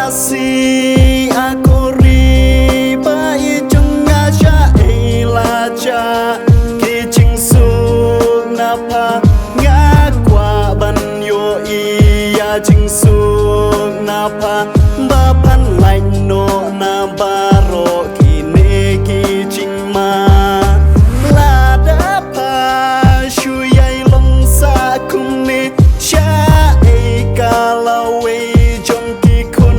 kasih aku riba ijung aja ilaja kijing sung napa ngakwa ban yo iya jing sung napa bapan lain no na baro kini kijing ma lada pa shuyai long sa kumni cha kalau jong ki kun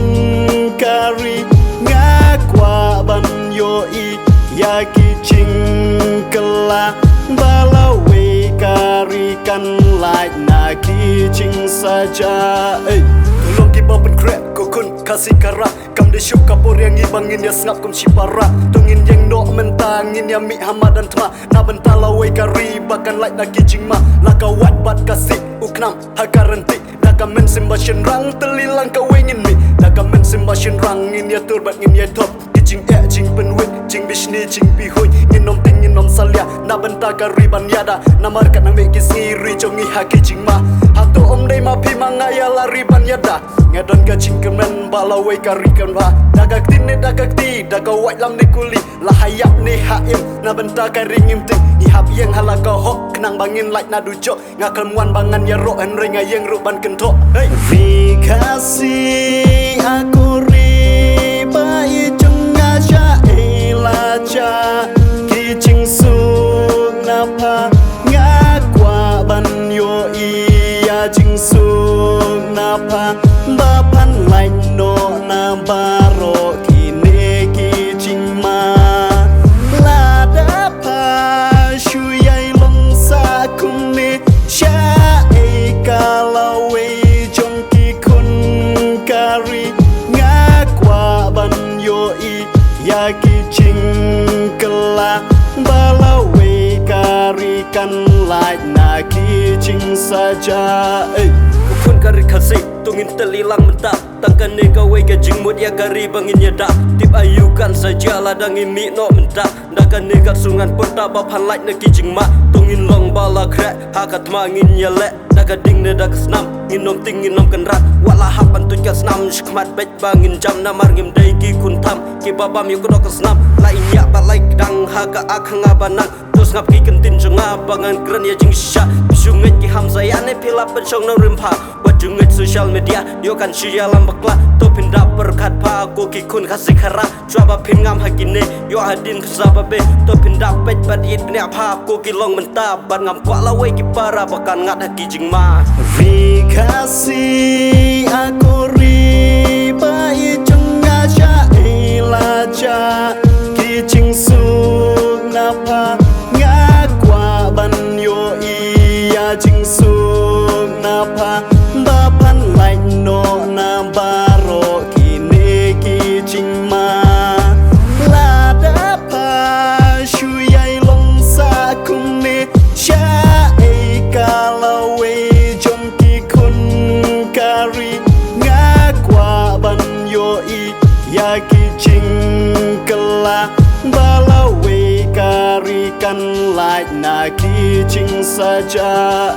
kari ngakwa ban yo i ya kijing kela balawe kari kan like na kijing saja tolong ki bapen krep kokun kasih kara kam de syuk kapur yang ibangin ya ngap kum sipara tungin yang no mentangin ya mi hamadan tma na bentalawe kari bakan like na kijing ma lakawat bat kasih uknam hakaranti dakamen simbashin rang telilang kawingin mi dakamen simbashin rang in ya turbat in ya top kijing jing penwit jing bishni jing pihoy nginom ting nginom salya na benta kariban yada na markat na meki siri jongi haki jing ma hatu om dei ma pi mangaya lariban yada ngadon ka jing kemen balawe karikan wa dagak tin ne dagak ti dagawat lam ni kuli la hayap ni haim na benta karingim ting ihap yang halaka hok kenang bangin like na dujo ngakal muan bangan ya ro en ringa yang ruban kento hey fi kasih aku riba ijung aja ilaja kijing sung napa ngakwa ban yo iya jing sung napa bapan lain no na baro kini kijing ma lada pa shuyai long sa kumni cha kalau jong ki kun kari ngakwa ban yo i ya kijing kela balawe karikan like na kijing saja kun kari kasih tungin telilang mentah tangkan negawe kijing mut ya kari bangin ya dak tip ayukan saja ladang imi no mentah dakan negat sungan porta bapan like na kijing ma tungin long bala krek hakat mangin ya lek daga ding ne dak snam nginom ting nginom kenrat wala hapan tut ka snam shkmat bet bangin jam na marngim dai ki kun tham ki babam yu kodok snam la inya balai dang haga akhang abanang tos ngap ki kentin jonga bangan kran ya jing sha bisunget ki hamza ya ne pila penchong no rimpa wajunget social media yo kan shia lam bakla to pinda perkat pa ko ki kun khasi khara chwa pin ngam hakine yo adin ksababe to pinda pet bat it ne pa ko ki long menta ban ngam kwa la we ki para bakan ngat haki jing ma fi kasih aku riba ijung aja ilaja kijing sung napa ngakwa ban yo iya jing sung napa bapan lain no na baro kini kijing ma lada pa shuyai long sa kumni cha kalau jong ki kun kari ngakwa ban yo i ya kijing kela balawe karikan like na kijing saja